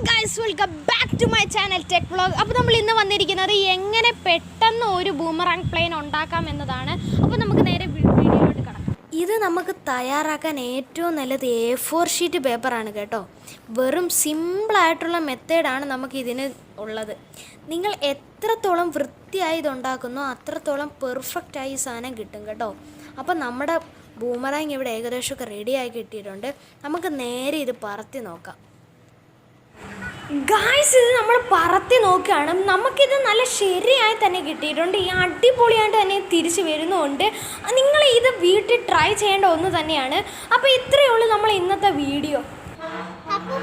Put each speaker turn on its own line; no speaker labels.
Guys welcome back to my channel tech vlog. അപ്പോൾ നമ്മൾ ഇന്ന് വന്നിരിക്കുന്നത് എങ്ങനെ പെട്ടെന്ന് ഒരു ബൂമറാങ് പ്ലെയിൻ ഉണ്ടാക്കാം എന്നതാണ്. അപ്പോൾ നമുക്ക് നേരെ വീഡിയോയിലോട്ട് കടക്കാം. ഇത് നമുക്ക് തയ്യാറാക്കാൻ ഏറ്റവും നല്ലത് A4 ഷീറ്റ് പേപ്പറാണ് കേട്ടോ. വെറും സിമ്പിളായിട്ടുള്ള മെത്തേഡാണ് നമുക്കിതിന് ഉള്ളത്. നിങ്ങൾ എത്രത്തോളം വൃത്തിയായി ഇതുണ്ടാക്കുന്നോ അത്രത്തോളം പെർഫെക്റ്റായി ഈ സാധനം കിട്ടും കേട്ടോ. അപ്പോൾ നമ്മുടെ ബൂമറാങ് ഇവിടെ ഏകദേശമൊക്കെ റെഡിയായി കിട്ടിയിട്ടുണ്ട്. നമുക്ക് നേരെ ഇത് പറത്തി നോക്കാം. ഗായ്സ്, ഇത് നമ്മൾ പറത്തി നോക്കുകയാണ്. നമുക്കിത് നല്ല ശരിയായി തന്നെ കിട്ടിയിട്ടുണ്ട്. ഈ അടിപൊളിയായിട്ട് തന്നെ തിരിച്ച് വരുന്നുമുണ്ട്. നിങ്ങൾ ഇത് വീട്ടിൽ ട്രൈ ചെയ്യേണ്ട ഒന്ന് തന്നെയാണ്. അപ്പോൾ ഇത്രയേ ഉള്ളൂ നമ്മൾ ഇന്നത്തെ വീഡിയോ.
അപ്പോൾ